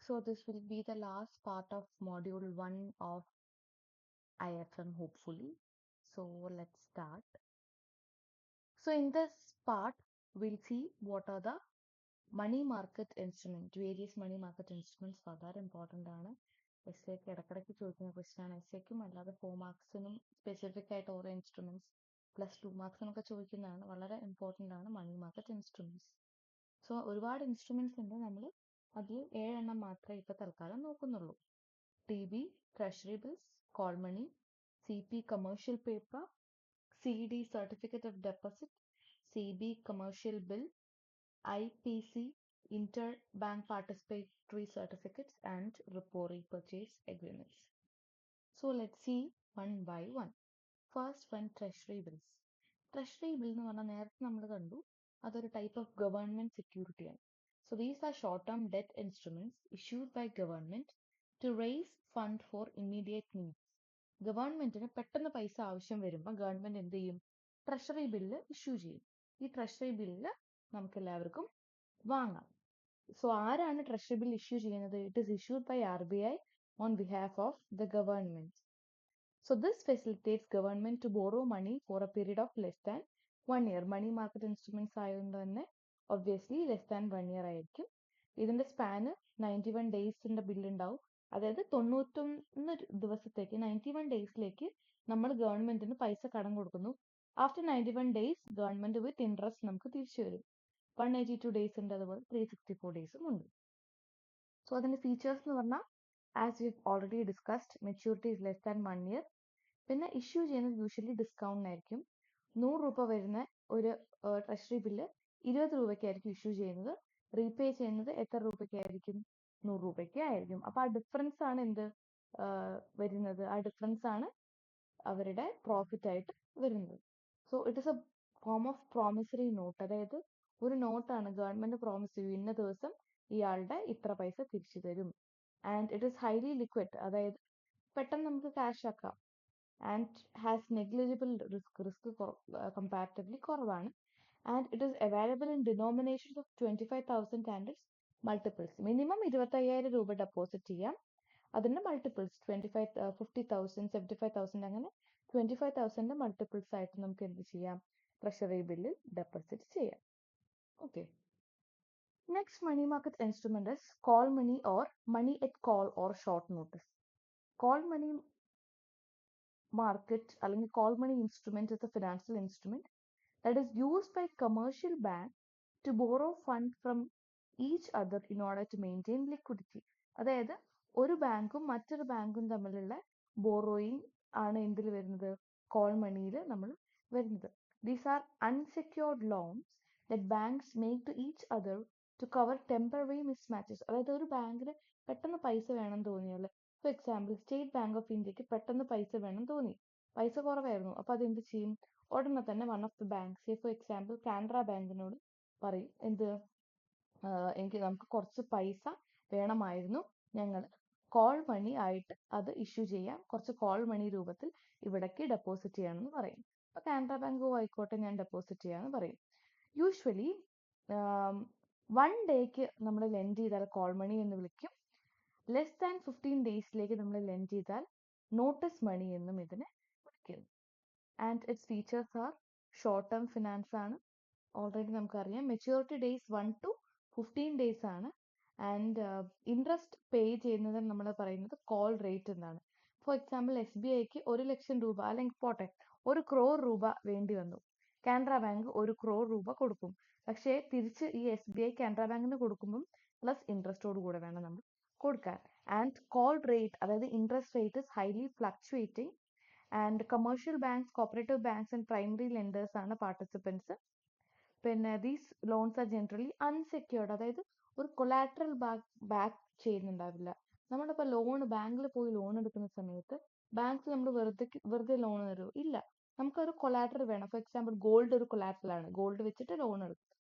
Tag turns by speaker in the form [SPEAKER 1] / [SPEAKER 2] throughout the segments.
[SPEAKER 1] So this will be the last part of module 1 of IFM hopefully. So let's start. So in this part, we'll see what are the money market instruments, various money market instruments വളരെ important ആണ്. S എക്ക് ഇടയ്ക്കിടയ്ക്ക് ചോദിക്കുന്ന question ആണ്. S എക്കും അല്ലാതെ 4 മാർക്സിനും specific ആയിട്ട് ഓരോ instruments plus 2 മാർക്സിനൊക്കെ ചോദിക്കുന്നതാണ്. വളരെ ഇമ്പോർട്ടൻ്റ് ആണ് മണി മാർക്കറ്റ് ഇൻസ്ട്രുമെന്റ്സ്. സോ ഒരുപാട് ഇൻസ്ട്രുമെന്റ്സ് ഉണ്ട്, നമ്മൾ അതിൽ 7 എണ്ണം മാത്രമേ ഇപ്പോൾ തൽക്കാലം നോക്കുന്നുള്ളൂ. TB, Treasury bills, call money, CP commercial paper, CD certificate of deposit, CB commercial bill, IPC interbank participatory certificates, and repo repurchase agreements. So let's see one by one. First one, Treasury bills. Treasury bill എന്ന് പറഞ്ഞാൽ നേരത്തെ നമ്മൾ കണ്ടു, അതൊരു type of government സെക്യൂരിറ്റിയാണ്. So these are short-term debt instruments issued by government to raise fund for immediate needs. ഗവൺമെന്റിന് പെട്ടെന്ന് പൈസ ആവശ്യം വരുമ്പോൾ ഗവൺമെന്റ് എന്ത് ചെയ്യും? ട്രഷറി ബില്ല് ഇഷ്യൂ ചെയ്യും. ഈ ട്രഷറി ബില്ല് നമുക്ക് എല്ലാവർക്കും വാങ്ങാം. സോ ആരാണ് ട്രഷറി ബിൽ ഇഷ്യൂ ചെയ്യുന്നത്? It is issued by RBI on behalf of the government. So this facilitates government to borrow money for a period of less than 1 year. Money market instruments ആയതുകൊണ്ട് തന്നെ obviously less than 1 year ആയിരിക്കും. ഇതിന്റെ span 91 ഡേയ്സിന്റെ bill ഉണ്ടാവും. അതായത് 91 ദിവസത്തേക്ക് 91 ഡേയ്സിലേക്ക് നമ്മൾ ഗവൺമെന്റിന് പൈസ കടം കൊടുക്കുന്നു. After 91 days government with interest നമുക്ക് തിരിച്ചു വരും. 182 ഡേയ്സ് ഉണ്ട്, അതുപോലെ 364 ഡേയ്സും ഉണ്ട്. സോ അതിന്റെ ഫീച്ചേഴ്സ് എന്ന് പറഞ്ഞാൽ as we already discussed, maturity is less than 1 year. പിന്നെ ഇഷ്യൂ ചെയ്യുന്നത് യൂഷ്വലി ഡിസ്കൗണ്ടിനായിരിക്കും. 100 രൂപ വരുന്ന ഒരു ട്രഷറി ബില്ല് 20 രൂപയ്ക്കായിരിക്കും ഇഷ്യൂ ചെയ്യുന്നത്. റീപേ ചെയ്യുന്നത് എത്ര രൂപയ്ക്കായിരിക്കും? 100 രൂപയ്ക്ക് ആയിരിക്കും. അപ്പൊ ആ ഡിഫറൻസ് ആണ് എന്ത് വരുന്നത്? ആ ഡിഫറൻസ് ആണ് അവരുടെ പ്രോഫിറ്റ് ആയിട്ട് വരുന്നത്. So it is A form of promissory note. അതായത് ഒരു നോട്ടാണ്, ഗവൺമെന്റ് പ്രോമിസ് ചെയ്യും ഇന്ന ദിവസം ഇയാളുടെ ഇത്ര പൈസ തിരിച്ചു തരും. And it is highly liquid, അതായത് പെട്ടെന്ന് നമുക്ക് ക്യാഷ് ആക്കാം. And has negligible risk comparatively കുറവാണ്. And it is available in denominations of 25,000 and its multiples. Minimum 25,000 രൂപ ഡെപ്പോസിറ്റ് ചെയ്യാം. അതിന്റെ മൾട്ടിപ്പിൾസ് 25, 50,000, 75,000 അങ്ങനെ 25,000 മൾട്ടിപ്പിൾസ് ആയിട്ട് നമുക്ക് എന്ത് ചെയ്യാം? ട്രഷറി ബില്ലിൽ ഡെപ്പോസിറ്റ് ചെയ്യാം. Okay. Next money market instrument is call money or money at call or short notice. Call money market അല്ലെങ്കിൽ call money instrument is a financial instrument that is used by commercial bank to borrow fund from each other in order to maintain liquidity. അതായത് ഒരു ബാങ്കും മറ്റൊരു ബാങ്കും തമ്മിലുള്ള borrowing ആണ് എന്തിൽ വരുന്നത്? കോൾ മണിയിൽ നമ്മൾ വരുന്നത്. These are unsecured loans that banks make to each other to cover temporary mismatches. അതായത് ഒരു ബാങ്കിന് പെട്ടെന്ന് പൈസ വേണം തോന്നിയാൽ, for example state bank of ഇന്ത്യക്ക് പെട്ടെന്ന് പൈസ വേണം തോന്നി, പൈസ കുറവായിരുന്നു. അപ്പൊ അതെന്ത് ചെയ്യും? ഉടനെ തന്നെ one of the banks, for example Canara ബാങ്കിനോട് പറയും എന്ത്, എനിക്ക് നമുക്ക് കുറച്ച് പൈസ വേണമായിരുന്നു, ഞങ്ങൾ കോൾ മണി ആയിട്ട് അത് ഇഷ്യൂ ചെയ്യാം, കുറച്ച് കോൾ മണി രൂപത്തിൽ ഇവിടേക്ക് ഡെപ്പോസിറ്റ് ചെയ്യാമെന്ന് പറയും. അപ്പൊ കാനറ ബാങ്ക് ആയിക്കോട്ടെ, ഞാൻ ഡെപ്പോസിറ്റ് ചെയ്യാമെന്ന് പറയും. യൂഷ്വലി 1 ഡേക്ക് നമ്മൾ ലെൻഡ് ചെയ്താൽ കോൾ മണി എന്ന് വിളിക്കും. ലെസ് ദാൻ 15 ഡേയ്സിലേക്ക് നമ്മൾ ലെൻഡ് ചെയ്താൽ നോട്ടീസ് മണി എന്നും ഇതിനെ വിളിക്കുന്നു. And it's features are short term finance ആണ്, ഓൾറെഡി നമുക്കറിയാം. മെച്യൂരിറ്റി ഡേയ്സ് 1 to 15 ഡേയ്സ് ആണ്. ആൻഡ് ഇൻട്രസ്റ്റ് പേ ചെയ്യുന്നത് നമ്മൾ പറയുന്നത് കോൾ റേറ്റ് എന്നാണ്. ഫോർ എക്സാമ്പിൾ SBIക്ക് 1 ലക്ഷം രൂപ അല്ലെങ്കിൽ പോട്ടെ 1 crore രൂപ വേണ്ടി വന്നു, കാനറ ബാങ്ക് 1 crore രൂപ കൊടുക്കും. പക്ഷേ തിരിച്ച് ഈ SBI കാനറ ബാങ്കിന് കൊടുക്കുമ്പം പ്ലസ് ഇൻട്രസ്റ്റോട് കൂടെ വേണം നമ്മൾ കൊടുക്കാൻ. ആൻഡ് കോൾ റേറ്റ്, അതായത് interest rate is highly fluctuating. And commercial banks, cooperative banks and primary lenders ആണ് പാർട്ടിസിപ്പൻസ്. പിന്നെ these loans are generally unsecured, അതായത് ഒരു കൊലാട്രൽ ബാക്ക് ചെയ്യുന്നുണ്ടാവില്ല. നമ്മളിപ്പോൾ ലോൺ ബാങ്കിൽ പോയി ലോൺ എടുക്കുന്ന സമയത്ത് ബാങ്ക്സ് നമ്മൾ വെറുതെ ലോൺ തരുമോ? ഇല്ല, നമുക്കൊരു കൊലാട്രൽ വേണം. ഫോർ എക്സാമ്പിൾ ഗോൾഡ് ഒരു കൊലാട്രലാണ്, ഗോൾഡ് വെച്ചിട്ട് ലോൺ എടുക്കും.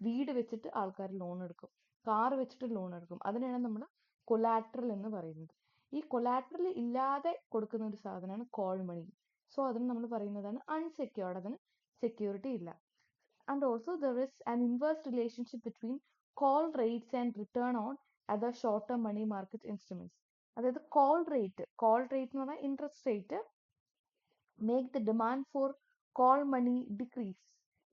[SPEAKER 1] വീട് വെച്ചിട്ട് ആൾക്കാർ ലോൺ എടുക്കും, കാർ വെച്ചിട്ട് ലോൺ എടുക്കും. അതിനാണ് നമ്മൾ കൊലാട്രൽ എന്ന് പറയുന്നത്. ഈ കൊലാട്രൽ ഇല്ലാതെ കൊടുക്കുന്ന ഒരു സാധനമാണ് കോൾ മണി. സോ അതിന് നമ്മൾ പറയുന്നതാണ് അൺസെക്യൂർഡ്, അതിന് സെക്യൂരിറ്റി ഇല്ല. And also there is an inverse relationship between call rates and return on other short-term money market instruments. അതായത് കോൾ റേറ്റ് എന്ന് പറഞ്ഞാൽ interest rate make the demand for call money decrease.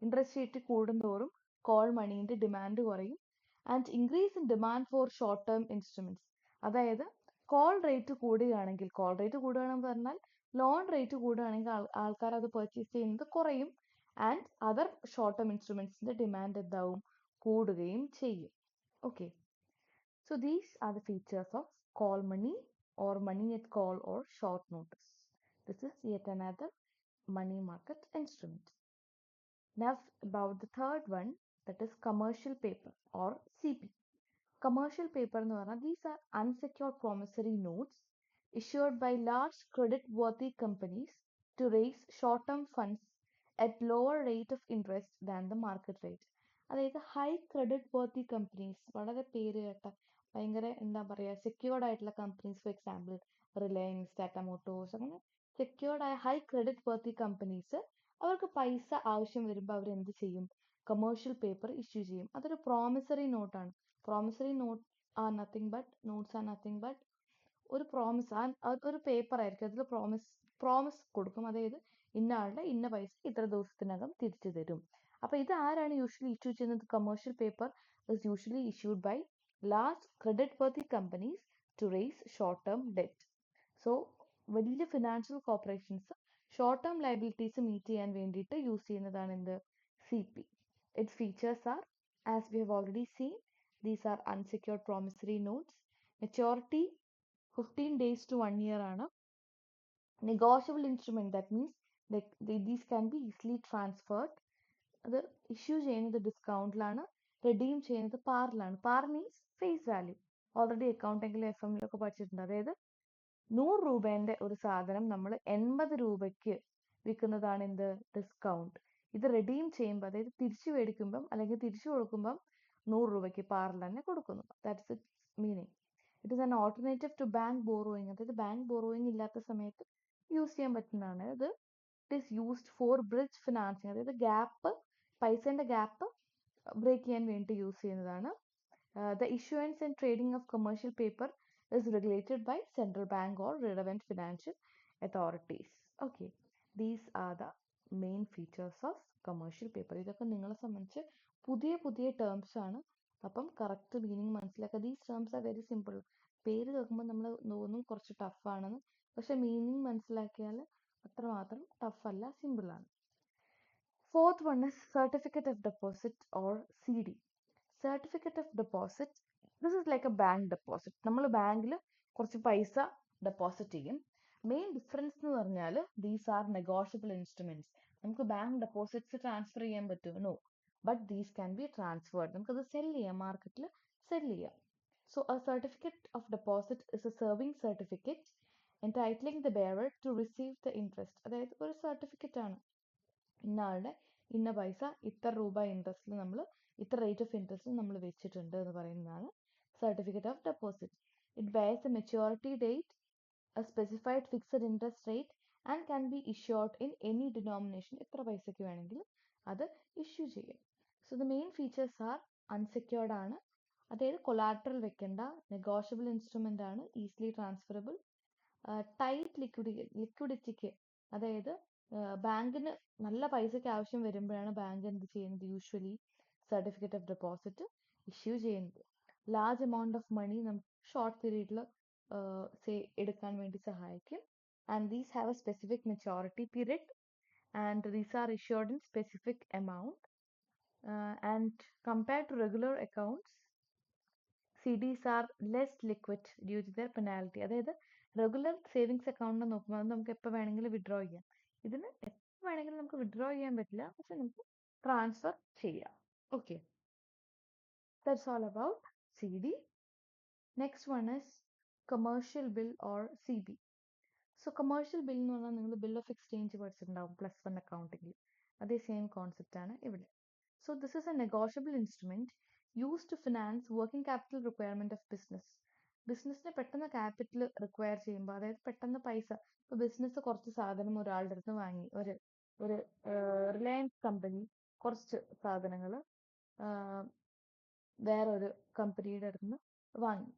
[SPEAKER 1] Interest rate കൂടുന്തോറും call moneyന്റെ demand കുറയും and increase in demand for short term instruments. അതായത് call rate കൂടുകയാണെന്ന് പറഞ്ഞാൽ loan rate കൂടുകയാണെങ്കിൽ ആൾക്കാർ അത് പർച്ചേസ് ചെയ്യുന്നത് കുറയും ആൻഡ് അതർ ഷോർട്ട് ടേം ഇൻസ്ട്രുമെന്റ്സിന്റെ ഡിമാൻഡ് എന്താവും കൂടുകയും ചെയ്യും. Okay, so these are the features of call money or money at call or short notice. This is yet another money market instrument. Now about the third one, that is commercial paper or CP. Commercial paper എന്ന് പറഞ്ഞാൽ these are unsecured promissory notes issued by large credit worthy companies to raise short term funds at lower rate of interest than the market rate. അതായത് high credit worthy companies, വളരെ പേര് കേട്ട ഭയങ്കര എന്താ പറയുക secured ആയിട്ടുള്ള companies, for example Reliance, Tata Motors, അങ്ങനെ secured ആയ ഹൈ ക്രെഡിറ്റ് വർത്തി കമ്പനീസ് അവർക്ക് പൈസ ആവശ്യം വരുമ്പോൾ അവർ എന്ത് ചെയ്യും? കമേഴ്ഷ്യൽ പേപ്പർ ഇഷ്യൂ ചെയ്യും. അതൊരു പ്രോമിസറി നോട്ടാണ്. Promissory note are nothing but notes are nothing but ഒരു പ്രോമിസ്, ഒരു പേപ്പർ ആയിരിക്കും. അതിൽ പ്രോമിസ് കൊടുക്കും. അതായത് ഇന്ന ആളുടെ ഇന്ന പൈസ ഇത്ര ദിവസത്തിനകം തിരിച്ചു തരും. അപ്പൊ ഇത് ആരാണ് യൂഷ്വലി ഇഷ്യൂ ചെയ്യുന്നത്? Commercial paper is usually issued by large credit worthy companies to raise short term debt. So വലിയ financial corporations short term liabilities meet ചെയ്യാൻ വേണ്ടിയിട്ട് യൂസ് ചെയ്യുന്നതാണ് എന്ത്? CP. Its features are, as we have already seen, these are unsecured promissory notes. Maturity 15 days to 1 year ആണ്. Negotiable instrument, that means these can be easily transferred. അത് issue ചെയ്യുന്നത് ഡിസ്കൗണ്ടിലാണ്, redeem ചെയ്യുന്നത് പാറിലാണ്. പാർ means face value. Already അക്കൗണ്ടെങ്കിലും FM-ലൊക്കെ പഠിച്ചിട്ടുണ്ട്. അതായത് 100 രൂപേന്റെ ഒരു സാധനം നമ്മൾ 80 രൂപയ്ക്ക് വിൽക്കുന്നതാണ് എന്ത്? ഡിസ്കൗണ്ട്. ഇത് റിഡീം ചെയ്യുമ്പോൾ, അതായത് തിരിച്ചു മേടിക്കുമ്പം അല്ലെങ്കിൽ തിരിച്ചു കൊടുക്കുമ്പം 100 രൂപയ്ക്ക് പാറിൽ തന്നെ കൊടുക്കുന്നു. That's its meaning. It is an alternative to bank borrowing. അതായത് ബാങ്ക് ബോറോയിങ് ഇല്ലാത്ത സമയത്ത് യൂസ് ചെയ്യാൻ പറ്റുന്നതാണ്. ഇത് it is used for bridge financing. അതായത് പൈസേന്റെ ഗ്യാപ്പ് ബ്രേക്ക് ചെയ്യാൻ വേണ്ടി യൂസ് ചെയ്യുന്നതാണ്. The issuance and trading of commercial paper is regulated by central bank or relevant financial authorities. Okay, these are the main features of commercial paper. ഇതൊക്കെ നിങ്ങളെ സംബന്ധിച്ച് പുതിയ terms ആണ്. അപ്പം കറക്റ്റ് മീനിങ് മനസ്സിലാക്കുക. These terms are very simple. പേര് കേൾക്കുമ്പോൾ നമ്മൾ തോന്നും കുറച്ച് ടഫ് ആണെന്ന്, പക്ഷെ മീനിങ് മനസ്സിലാക്കിയാൽ അത്രമാത്രം ടഫ് അല്ല, സിമ്പിൾ ആണ്. Fourth one is certificate of deposit or CD. Certificate of deposit, this is like A bank deposit. നമ്മൾ ബാങ്കിൽ കുറച്ച് പൈസ ഡെപ്പോസിറ്റ് ചെയ്യും. മെയിൻ ഡിഫറൻസ് എന്ന് പറഞ്ഞാൽ ദീസ് ആർ നെഗോഷ്യബിൾ ഇൻസ്ട്രുമെന്റ്സ്. നമുക്ക് ബാങ്ക് ഡെപ്പോസിറ്റ്സ് ട്രാൻസ്ഫർ ചെയ്യാൻ പറ്റുമോ? No, but these can be transferred. നമുക്കത് സെല് ചെയ്യാം, മാർക്കറ്റിൽ സെല് ചെയ്യാം. So a certificate of deposit is a serving certificate entitling the bearer to receive the interest. അതായത് ഒരു certificate ആണ്, ഇന്ന ആളുടെ ഇന്ന പൈസ ഇത്ര രൂപ ഇൻട്രസ്റ്റിൽ നമ്മൾ ഇത്ര റേറ്റ് ഓഫ് ഇൻട്രസ്റ്റ് നമ്മൾ വെച്ചിട്ടുണ്ട് എന്ന് പറയുന്നതാണ് certificate of deposit. It bears A maturity date, A specified fixed interest rate and can be issued in any denomination. എത്ര പൈസയ്ക്ക് വേണമെങ്കിലും അത് ഇഷ്യൂ ചെയ്യും. So the main features are unsecured ആണ്, അതായത് കൊളാട്രൽ വെക്കേണ്ട, നെഗോഷ്യബിൾ ഇൻസ്ട്രുമെന്റ് ആണ്, ഈസിലി ട്രാൻസ്ഫറബിൾ, ടൈറ്റ് ലിക്വിഡിറ്റിക്ക്, അതായത് ബാങ്കിന് നല്ല പൈസയ്ക്ക് ആവശ്യം വരുമ്പോഴാണ് ബാങ്ക് എന്ത് ചെയ്യുന്നത്? Usually certificate of deposit issue ചെയ്യുന്നത്. ലാർജ് എമൗണ്ട് ഓഫ് മണി നമുക്ക് ഷോർട്ട് പീരീഡിൽ എടുക്കാൻ വേണ്ടി സഹായിക്കും. And these have a specific maturity period and these are issued in specific amount. And compared to regular accounts, CDs are less liquid due to their penalty. അതായത് regular savings അക്കൗണ്ടിനെ നോക്കുമ്പോൾ അത് നമുക്ക് എപ്പോൾ വേണമെങ്കിലും വിഡ്രോ ചെയ്യാം. ഇതിന് എപ്പോൾ വേണമെങ്കിലും നമുക്ക് വിഡ്രോ ചെയ്യാൻ പറ്റില്ല, പക്ഷെ നമുക്ക് ട്രാൻസ്ഫർ ചെയ്യാം. Okay, that's all about CD. Next one is commercial bill or CB. So commercial bill എന്ന് പറഞ്ഞാൽ നിങ്ങൾ ബിൽ ഓഫ് എക്സ്ചേഞ്ച് പഠിച്ചിട്ടുണ്ടാവും +1 അക്കൗണ്ടിങ്ങിൽ. അതേ സെയിം കോൺസെപ്റ്റ് ആണ് ഇവിടെ. So this is a negotiable instrument used to finance working capital requirement of business. ബിസിനസ്സിന് പെട്ടെന്ന് capital require ചെയ്യുമ്പോൾ, അതായത് പെട്ടെന്ന് പൈസ, ഇപ്പോൾ ബിസിനസ് കുറച്ച് സാധനം ഒരാളുടെ അടുത്ത് വാങ്ങി, ഒരു റിലയൻസ് കമ്പനി കുറച്ച് സാധനങ്ങൾ വേറൊരു കമ്പനിയുടെ അടുത്ത് നിന്ന് വാങ്ങി.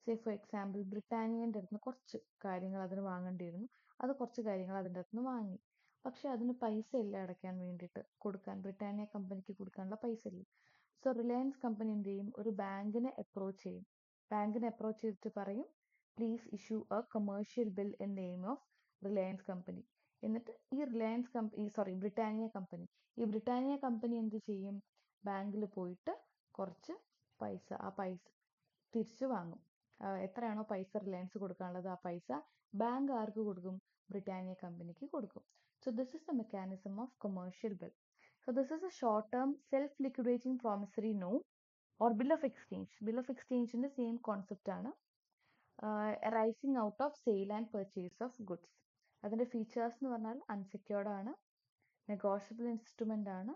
[SPEAKER 1] സേ ഫോർ എക്സാമ്പിൾ ബ്രിട്ടാനിയൻ്റെ അടുത്ത് നിന്ന് കുറച്ച് കാര്യങ്ങൾ അതിന് വാങ്ങേണ്ടിയിരുന്നു, അത് കുറച്ച് കാര്യങ്ങൾ അതിൻ്റെ അടുത്ത് നിന്ന് വാങ്ങി. പക്ഷെ അതിന് പൈസ ഇല്ല അടയ്ക്കാൻ വേണ്ടിയിട്ട്, കൊടുക്കാൻ ബ്രിട്ടാനിയ കമ്പനിക്ക് കൊടുക്കാനുള്ള പൈസ ഇല്ല. സോ റിലയൻസ് കമ്പനി എന്ത് ചെയ്യും, ഒരു ബാങ്കിനെ അപ്രോച്ച് ചെയ്യും. ബാങ്കിനെ അപ്രോച്ച് ചെയ്തിട്ട് പറയും please issue A commercial bill in name of Reliance company. എന്നിട്ട് ഈ Reliance company, sorry Britannia company, ഈ ബ്രിട്ടാനിയ കമ്പനി എന്ത് ചെയ്യും, ബാങ്കിൽ പോയിട്ട് കുറച്ച് പൈസ, ആ പൈസ തിരിച്ചു വാങ്ങും. എത്രയാണോ പൈസ റിലയൻസ് കൊടുക്കാനുള്ളത് ആ പൈസ ബാങ്ക് ആർക്ക് കൊടുക്കും, ബ്രിട്ടാനിയ കമ്പനിക്ക് കൊടുക്കും. So this is the mechanism of commercial bill. So this is a short term self liquidating promissory note or bill of exchange. Bill of എക്സ്ചേഞ്ചിന്റെ സെയിം കോൺസെപ്റ്റ് ആണ്. Arising out of sale and purchase of goods. അതിന്റെ features എന്ന് പറഞ്ഞാൽ unsecured ആണ്, negotiable instrument ആണ്,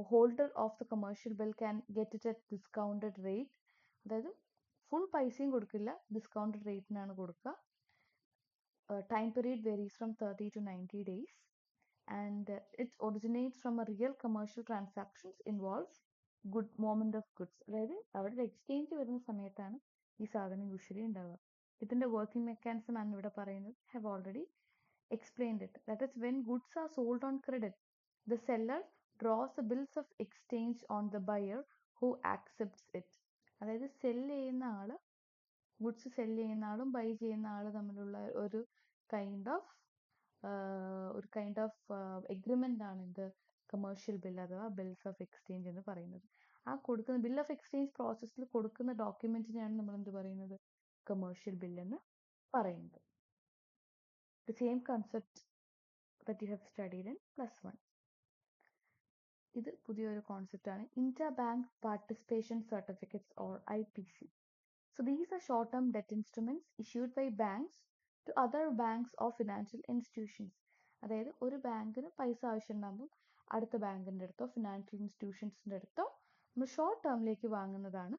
[SPEAKER 1] holder of the commercial bill can get it at discounted rate. അതായത് full പൈസയും കൊടുക്കില്ല, ഡിസ്കൗണ്ടഡ് റേറ്റിനാണ് കൊടുക്കുക. Time period varies from 30 to 90 days, and it originates from a real commercial transactions involves good moment of goods. അതായത് അവിടെ exchange വരുന്ന സമയത്താണ് ഈ സാധനം യൂഷ്വലി ഉണ്ടാവുക. ഇതിന്റെ വർക്കിംഗ് മെക്കാനിസം ആണ് ഇവിടെ പറയുന്നത്. Have already explained it. That is, when goods are sold on credit, the seller draws the bills of exchange on the buyer who accepts it. അതായത് സെല് ചെയ്യുന്ന ആള്, ഗുഡ്സ് സെല് ചെയ്യുന്ന ആളും ബൈ ചെയ്യുന്ന ആളും തമ്മിലുള്ള ഒരു കൈൻഡ് ഓഫ് എഗ്രിമെന്റ് ആണ് ഇത് കമേഴ്ഷ്യൽ ബിൽ അഥവാ ബിൽസ് ഓഫ് എക്സ്ചേഞ്ച് എന്ന് പറയുന്നത്. ആ കൊടുക്കുന്ന ബിൽ ഓഫ് എക്സ്ചേഞ്ച് പ്രോസസ്സിൽ കൊടുക്കുന്ന ഡോക്യുമെന്റിനെയാണ് നമ്മൾ എന്ത് പറയുന്നത്, കമേഴ്ഷ്യൽ ബിൽ എന്ന് പറയുന്നത്. The same concept that you have studied in +1. ഇത് പുതിയൊരു കോൺസെപ്റ്റ് ആണ്, Inter bank participation certificates or IPC. So these are short-term debt instruments issued by banks to other banks or financial institutions. അതായത് ഒരു ബാങ്കിന് പൈസ ആവശ്യമുണ്ടാകുമ്പോൾ അടുത്ത ബാങ്കിന്റെ അടുത്തോ ഫിനാൻഷ്യൽ ഇൻസ്റ്റിറ്റ്യൂഷൻസിന്റെ അടുത്തോ നമ്മൾ short ടേമിലേക്ക് വാങ്ങുന്നതാണ്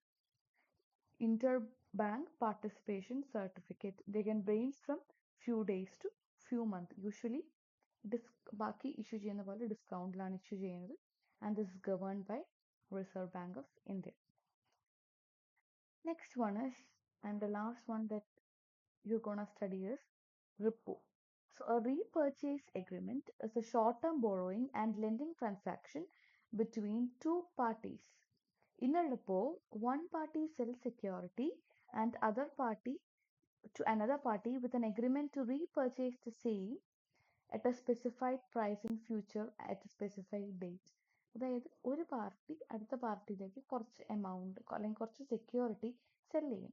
[SPEAKER 1] interbank participation certificate. They can range from few days to few months. Usually ബാക്കി ഇഷ്യൂ ചെയ്യുന്ന പോലെ ഡിസ്കൗണ്ടിലാണ് ഇഷ്യൂ ചെയ്യുന്നത്. And this is governed by Reserve Bank of India. Next one is, and the last one that you're gonna study is repo. So a repurchase agreement is a short-term borrowing and lending transaction between two parties. In a repo, one party sells security and other party to another party with an agreement to repurchase the same at a specified price in future at a specified date. അതായത് ഒരു party അടുത്ത പാർട്ടിയിലേക്ക് കുറച്ച് amount അല്ലെങ്കിൽ കുറച്ച് security cell ചെയ്യും.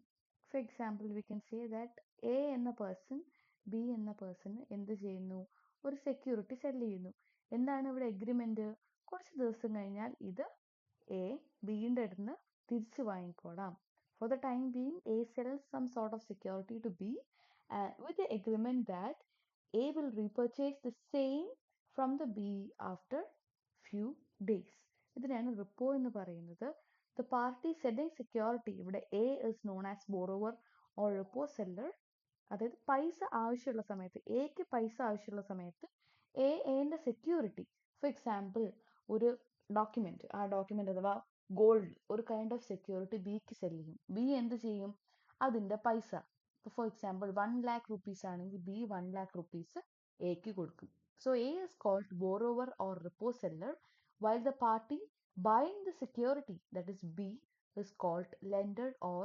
[SPEAKER 1] For example we can say that A എന്ന person B എന്ന പേഴ്സണ് എന്ത് ചെയ്യുന്നു, ഒരു സെക്യൂരിറ്റി സെല് ചെയ്യുന്നു. എന്താണ് ഇവിടെ എഗ്രിമെന്റ്, കുറച്ച് ദിവസം കഴിഞ്ഞാൽ ഇത് എ ബിയുടെ അടുത്ത് നിന്ന് തിരിച്ചു വാങ്ങിക്കോളാം. For the time being A sells some sort of security to be with the agreement that A will repurchase the same from the B after few days. ഇതിനെയാണ് റിപ്പോ എന്ന് പറയുന്നത്. The party selling security, ഇവിടെ A is known as borrower or repo seller. അതായത് പൈസ ആവശ്യമുള്ള സമയത്ത്, എക്ക് പൈസ ആവശ്യമുള്ള സമയത്ത് എന്റെ സെക്യൂരിറ്റി, ഫോർ എക്സാമ്പിൾ ഒരു ഡോക്യുമെന്റ്, ആ ഡോക്യുമെന്റ് അഥവാ ഗോൾഡ്, ഒരു കൈൻഡ് ഓഫ് സെക്യൂരിറ്റി ബിക്ക് സെല് ചെയ്യും. ബി എന്ത് ചെയ്യും, അതിന്റെ പൈസ, ഫോർ എക്സാമ്പിൾ 1 lakh rupees ആണെങ്കിൽ ബി 1 lakh rupees എക്ക് കൊടുക്കും. So A is called borrower or repo seller, while the party buying the security, that is B, is called lender or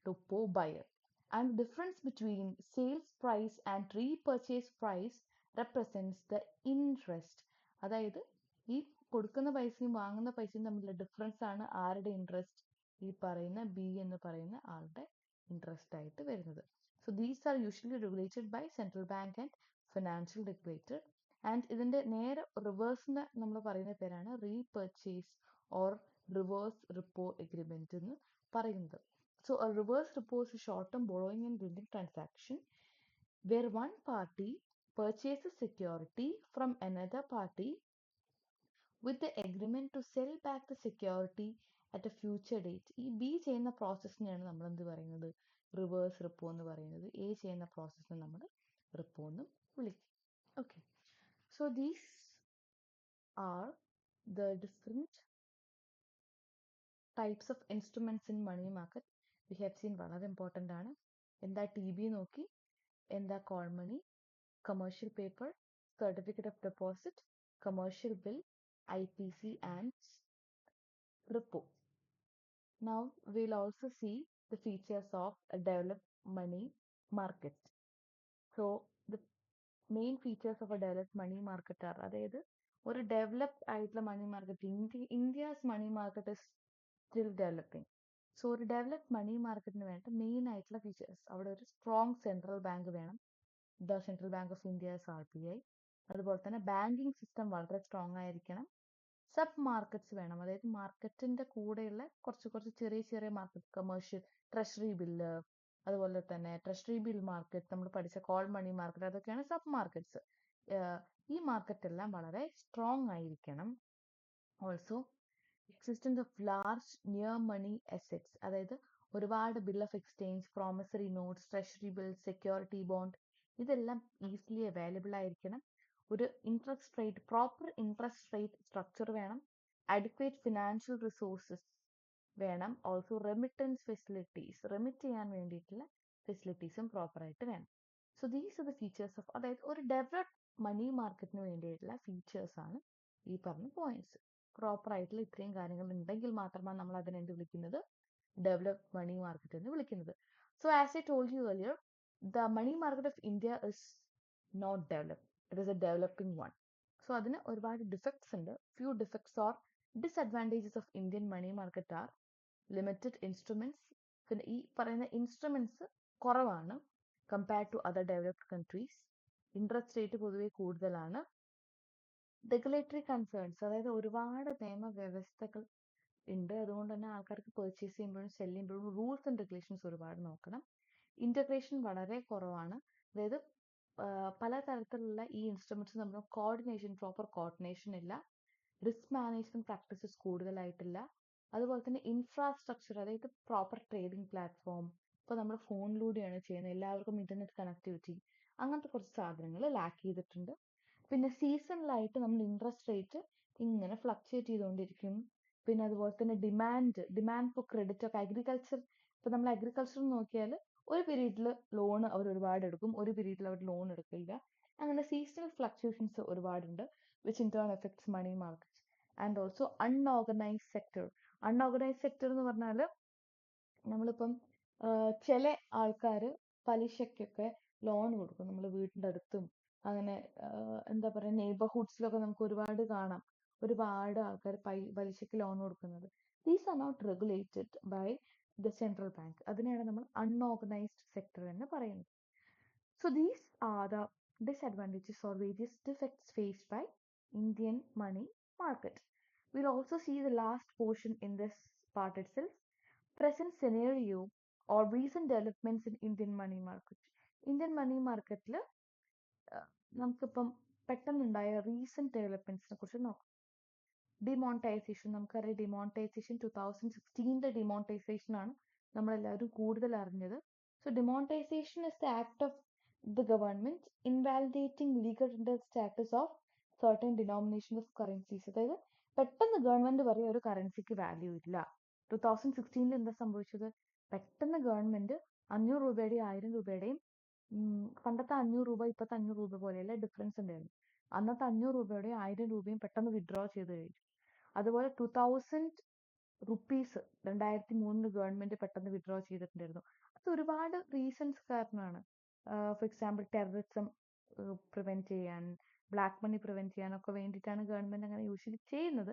[SPEAKER 1] repo buyer. And the difference between sales price and repurchase price represents the interest. അതായത് ഈ കൊടുക്കുന്ന പൈസയും വാങ്ങുന്ന പൈസയും തമ്മിലുള്ള difference ആണ് ആരുടെ interest, ഈ പറയുന്ന ബി എന്ന് പറയുന്ന ആളുടെ ഇൻട്രസ്റ്റ് ആയിട്ട് വരുന്നത്. So these are usually regulated by central bank and financial regulator. And ഇതിന്റെ നേരെ റിവേഴ്സിന് നമ്മൾ പറയുന്ന പേരാണ് repurchase or reverse repo agreement എന്ന് പറയുന്നത്. So a reverse repo is a short-term borrowing and lending transaction where one party purchases security from another party with the agreement to sell back the security at a future date. ഈ B ചെയ്യുന്ന പ്രോസസ്സിനെയാണ് നമ്മൾ എന്ത് പറയുന്നത്, reverse repo എന്ന് പറയുന്നത്. A ചെയ്യുന്ന പ്രോസസ്സിനെ നമ്മൾ repo എന്നും വിളിക്കും. Okay, so these are the different types of instruments in money market. We have seen വളരെ ഇമ്പോർട്ടൻ്റ് ആണ്. എന്താ TB നോക്കി, എന്താ call money, commercial paper, certificate of deposit, commercial bill, IPC, and repo. Now we'll also see the features of a developed money market. So the main features of a developed money market are അതായത് ഒരു developed ആയിട്ടുള്ള money market, India's money market is still developing. So ഒരു developed money മാർക്കറ്റിന് വേണ്ട main ആയിട്ടുള്ള features, അവിടെ ഒരു strong central bank വേണം, the central bank of India RBI. അതുപോലെ തന്നെ ബാങ്കിങ് സിസ്റ്റം വളരെ സ്ട്രോങ് ആയിരിക്കണം. സബ് മാർക്കറ്റ്സ് വേണം, അതായത് മാർക്കറ്റിന്റെ കൂടെയുള്ള കുറച്ച് ചെറിയ ചെറിയ മാർക്കറ്റ്, കമേഴ്ഷ്യൽ ട്രഷറി ബില്ല്, അതുപോലെ തന്നെ ട്രഷറി ബിൽ മാർക്കറ്റ്, നമ്മൾ പഠിച്ച കോൾ മണി മാർക്കറ്റ്, അതൊക്കെയാണ് സബ് മാർക്കറ്റ്സ്. ഈ മാർക്കറ്റ് എല്ലാം വളരെ സ്ട്രോങ് ആയിരിക്കണം. Also existence of large near money assets, അതായത് ഒരുപാട് bill of exchange, promissory notes, treasury bill, security bond, ഇതെല്ലാം ഈസിലി അവൈലബിൾ ആയിരിക്കണം. ഒരു interest rate, proper interest rate structure വേണം. അഡിക്വേറ്റ് ഫിനാൻഷ്യൽ റിസോഴ്സസ് വേണം. ഓൾസോ റെമിറ്റൻസ് ഫെസിലിറ്റീസ്, റെമിറ്റ് ചെയ്യാൻ വേണ്ടിയിട്ടുള്ള ഫെസിലിറ്റീസും പ്രോപ്പറായിട്ട് വേണം. So these are the features of, അതായത് ഒരു ഡെവലപ്ഡ് മണി മാർക്കറ്റിന് വേണ്ടിയിട്ടുള്ള ഫീച്ചേഴ്സ് ആണ് ഈ പറഞ്ഞ പോയിന്റ്സ്. പ്രോപ്പർ ആയിട്ടുള്ള ഇത്രയും കാര്യങ്ങൾ ഉണ്ടെങ്കിൽ മാത്രമാണ് നമ്മൾ അതിനെ എന്ത് വിളിക്കുന്നത്, ഡെവലപ്ഡ് മണി മാർക്കറ്റ് എന്ന് വിളിക്കുന്നത്. So as I told you earlier, the money market of India is not developed, it is a developing one. So അതിന് ഒരുപാട് ഡിഫക്ട്സ് ഉണ്ട്. Few defects or disadvantages of Indian money market are limited instruments. പിന്നെ ഈ പറയുന്ന instruments കുറവാണ് compared to other developed countries. Interest rate പൊതുവെ കൂടുതലാണ്. Regulatory concerns, അതായത് ഒരുപാട് നിയമവ്യവസ്ഥകൾ ഉണ്ട്, അതുകൊണ്ട് തന്നെ ആൾക്കാർക്ക് പർച്ചേസ് ചെയ്യുമ്പോഴും സെല് ചെയ്യുമ്പോഴും റൂൾസ് ആൻഡ് റെഗുലേഷൻസ് ഒരുപാട് നോക്കണം. ഇന്റഗ്രേഷൻ വളരെ കുറവാണ്, അതായത് പലതരത്തിലുള്ള ഈ ഇൻസ്ട്രുമെന്റ്സ് നമ്മൾ പ്രോപ്പർ കോർഡിനേഷൻ ഇല്ല. റിസ്ക് മാനേജ്മെന്റ് പ്രാക്ടീസസ് കൂടുതലായിട്ടില്ല. അതുപോലെ തന്നെ ഇൻഫ്രാസ്ട്രക്ചർ, അതായത് പ്രോപ്പർ ട്രേഡിംഗ് പ്ലാറ്റ്ഫോം, ഇപ്പോൾ നമ്മൾ ഫോണിലൂടെയാണ് ചെയ്യുന്നത്, എല്ലാവർക്കും ഇന്റർനെറ്റ് കണക്ടിവിറ്റി, അങ്ങനത്തെ കുറച്ച് സാധനങ്ങൾ ലാക്ക് ചെയ്തിട്ടുണ്ട്. പിന്നെ സീസണലായിട്ട് നമ്മൾ ഇൻട്രസ്റ്റ് റേറ്റ് ഇങ്ങനെ ഫ്ലക്ച്വേറ്റ് ചെയ്തുകൊണ്ടിരിക്കും. പിന്നെ അതുപോലെ തന്നെ ഡിമാൻഡ് ഫോർ ക്രെഡിറ്റ് ഒക്കെ അഗ്രികൾച്ചർ, ഇപ്പൊ നമ്മൾ അഗ്രികൾച്ചർ നോക്കിയാൽ ഒരു പീരീഡിൽ ലോൺ അവർ ഒരുപാട് എടുക്കും, ഒരു പീരീഡിൽ അവർ ലോൺ എടുക്കില്ല. അങ്ങനെ സീസണൽ ഫ്ലക്ച്വേഷൻസ് ഒരുപാടുണ്ട്, which in turn effects money market. And also unorganised sector. Unorganised sector എന്ന് പറഞ്ഞാൽ നമ്മളിപ്പം ചില ആൾക്കാർ പലിശക്കൊക്കെ ലോൺ കൊടുക്കും, നമ്മൾ വീടിൻ്റെ അടുത്തും അങ്ങനെ എന്താ പറയുക നെയ്ബർഹുഡ്സിലൊക്കെ നമുക്ക് ഒരുപാട് കാണാം, ഒരുപാട് ആൾക്കാർ പലിശയ്ക്ക് ലോൺ കൊടുക്കുന്നത്. These are not regulated by the central bank. അതിനെയാണ് നമ്മൾ അൺഓർഗനൈസ്ഡ് സെക്ടർ എന്ന് പറയുന്നത്. So these are the disadvantages or various defects faced by Indian money market. We'll also see the last portion in this part itself, present scenario or recent developments in Indian money market. Indian money market നമുക്കിപ്പം പെട്ടെന്നുണ്ടായ recent ഡെവലപ്മെന്റ്സിനെ കുറിച്ച് നോക്കാം. Demonetisation, നമുക്കറിയാം demonetisation 2016 demonetisation ആണ് നമ്മളെല്ലാവരും കൂടുതൽ അറിഞ്ഞത്. So demonetisation is the act of the government invalidating legal tender status of certain denomination of currencies. അതായത് പെട്ടെന്ന് ഗവൺമെന്റ് പറയും ഒരു കറൻസിക്ക് വാല്യൂ ഇല്ല. 2016 എന്താ സംഭവിച്ചത്, പെട്ടെന്ന് ഗവൺമെന്റ് 500 രൂപയുടെയും 1000 രൂപയുടെയും പണ്ടത്തെ 500 രൂപ ഇപ്പോഴത്തെ 500 രൂപ പോലെയല്ല ഡിഫറൻസ് ഉണ്ടായിരുന്നു. അന്നത്തെ 500 രൂപയുടെയും 1000 രൂപയും പെട്ടെന്ന് വിഡ്രോ ചെയ്ത് കഴിഞ്ഞു. അതുപോലെ 2000 റുപ്പീസ് 2003 ഗവൺമെന്റ് പെട്ടെന്ന് വിഡ്രോ ചെയ്തിട്ടുണ്ടായിരുന്നു. അത് ഒരുപാട് റീസൺസ് കാരണമാണ്. ഫോർ എക്സാമ്പിൾ ടെററിസം പ്രിവെന്റ് ചെയ്യാൻ, ബ്ലാക്ക് മണി പ്രിവെന്റ് ചെയ്യാനൊക്കെ വേണ്ടിയിട്ടാണ് ഗവൺമെന്റ് അങ്ങനെ യൂഷ്വലി ചെയ്യുന്നത്.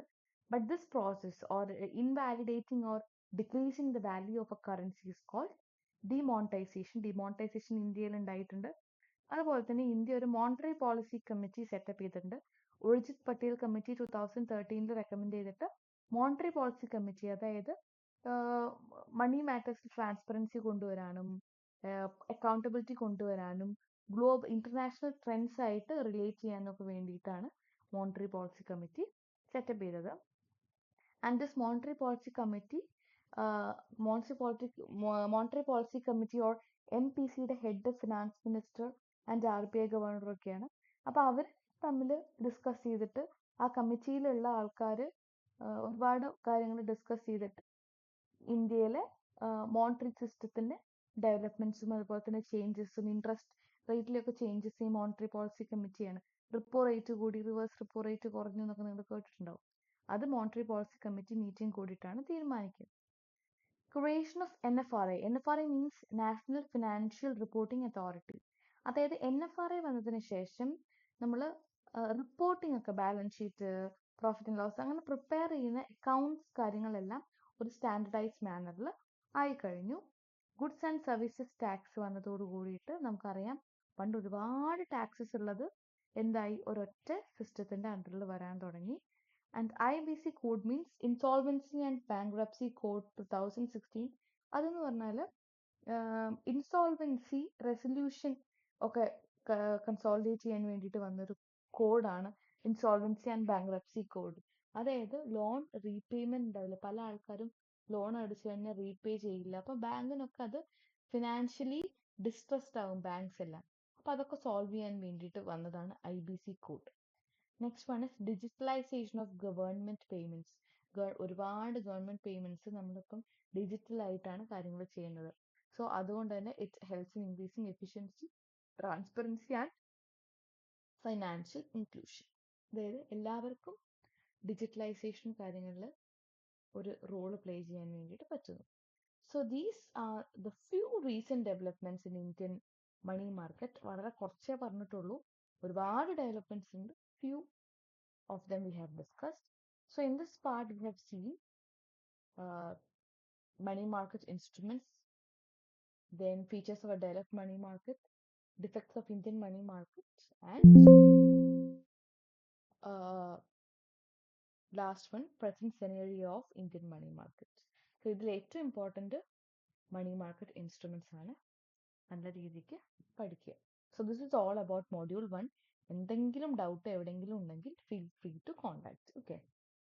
[SPEAKER 1] But this process or invalidating or decreasing the value of a currency is called demonetisation. Demonetisation ഇന്ത്യയിൽ ഉണ്ടായിട്ടുണ്ട്. അതുപോലെ തന്നെ ഇന്ത്യ ഒരു മോണിറ്ററി പോളിസി കമ്മിറ്റി സെറ്റപ്പ് ചെയ്തിട്ടുണ്ട്. ഉർജിത് പട്ടേൽ കമ്മിറ്റി 2013 റെക്കമെൻഡ് ചെയ്തിട്ട് മോണിറ്ററി പോളിസി കമ്മിറ്റി, അതായത് മണി മാറ്റേഴ്സിൽ ട്രാൻസ്പെറൻസി കൊണ്ടുവരാനും അക്കൗണ്ടബിലിറ്റി കൊണ്ടുവരാനും ഇന്റർനാഷണൽ ട്രെൻഡ്സ് ആയിട്ട് റിലേറ്റ് ചെയ്യാനൊക്കെ വേണ്ടിയിട്ടാണ് മോണിറ്ററി പോളിസി കമ്മിറ്റി സെറ്റപ്പ് ചെയ്തത്. And this monetary policy committee monetary policy committee or MPCയുടെ head finance minister and RBI governor ഒക്കെയാണ്. അപ്പൊ അവർ തമ്മിൽ ഡിസ്കസ് ചെയ്തിട്ട് ആ കമ്മിറ്റിയിലുള്ള ആൾക്കാർ ഒരുപാട് കാര്യങ്ങൾ ഡിസ്കസ് ചെയ്തിട്ട് ഇന്ത്യയിലെ മോണിറ്ററി സിസ്റ്റത്തിന്റെ ഡെവലപ്മെന്റ്സും അതുപോലെ തന്നെ ചേഞ്ചസും ഇൻട്രസ്റ്റ് റേറ്റിലൊക്കെ ചേഞ്ചസ് ഈ മോണിറ്ററി പോളിസി കമ്മിറ്റിയാണ്. റിപ്പോ റേറ്റ് കൂടി റിവേഴ്സ് റിപ്പോ റേറ്റ് കുറഞ്ഞു എന്നൊക്കെ നിങ്ങൾ കേട്ടിട്ടുണ്ടാവും. അത് മോണിറ്ററി പോളിസി കമ്മിറ്റി മീറ്റിംഗ് കൂടിയിട്ടാണ് തീരുമാനിക്കുക. Creation of NFRA. NFRA means national financial reporting authority. അതായത് NFRA വന്നതിന് ശേഷം നമ്മൾ റിപ്പോർട്ടിംഗ് ഒക്കെ balance sheet, profit and loss അങ്ങനെ പ്രിപ്പയർ ചെയ്യുന്ന അക്കൗണ്ട്സ് കാര്യങ്ങളെല്ലാം ഒരു സ്റ്റാൻഡർഡൈസ്ഡ് മാനറിൽ ആയിക്കഴിഞ്ഞു. ഗുഡ്സ് ആൻഡ് സർവീസസ് ടാക്സ് വന്നതോട് കൂടിയിട്ട് നമുക്കറിയാം പണ്ട് ഒരുപാട് ടാക്സസ് ഉള്ളത് എന്തായി ഒരൊറ്റ സിസ്റ്റത്തിന്റെ അണ്ടറിൽ വരാൻ തുടങ്ങി. And IBC code means insolvency and bankruptcy code 2016. അതെന്ന് പറഞ്ഞാൽ ഇൻസോൾവൻസി റെസൊല്യൂഷൻ ഒക്കെ കൺസോളിഡേറ്റ് ചെയ്യാൻ വേണ്ടിയിട്ട് വന്നൊരു കോഡാണ് ഇൻസോൾവൻസി ആൻഡ് ബാങ്ക്രപ്സി കോഡ്. അതായത് ലോൺ റീപേയ്മെന്റ് ഉണ്ടാവില്ല, പല ആൾക്കാരും ലോൺ അടിച്ചു കഴിഞ്ഞാൽ റീപേ ചെയ്യില്ല. അപ്പൊ ബാങ്കിനൊക്കെ അത് ഫിനാൻഷ്യലി ഡിസ്ട്രസ്ഡ് ആവും ബാങ്ക്സ് എല്ലാം. അപ്പൊ അതൊക്കെ സോൾവ് ചെയ്യാൻ വേണ്ടിയിട്ട് വന്നതാണ് IBC code. Next one is digitalisation of government payments. ഒരുപാട് ഗവൺമെന്റ് പേയ്മെന്റ്സ് നമ്മളിപ്പം ഡിജിറ്റൽ ആയിട്ടാണ് കാര്യങ്ങൾ ചെയ്യുന്നത്. സോ അതുകൊണ്ട് തന്നെ it helps in increasing efficiency, transparency and financial inclusion. അതായത് എല്ലാവർക്കും ഡിജിറ്റലൈസേഷൻ കാര്യങ്ങളിൽ ഒരു റോള് പ്ലേ ചെയ്യാൻ വേണ്ടിയിട്ട് പറ്റുന്നു. So these are the few recent developments in Indian money market. വളരെ കുറച്ചേ പറഞ്ഞിട്ടുള്ളൂ, ഒരുപാട് ഡെവലപ്മെന്റ്സ് ഉണ്ട്. Few of them we have discussed. So in this part we have seen money market instruments, then features of a developed money market, defects of Indian money market, and last one, present scenario of Indian money market. So ഇതിൽ ഏറ്റവും important money market instruments ആണ്, നല്ല രീതിക്ക് പഠിക്കുക. So this is all about module 1. എന്തെങ്കിലും doubt എവിടെയെങ്കിലും ഉണ്ടെങ്കിൽ feel free to contact.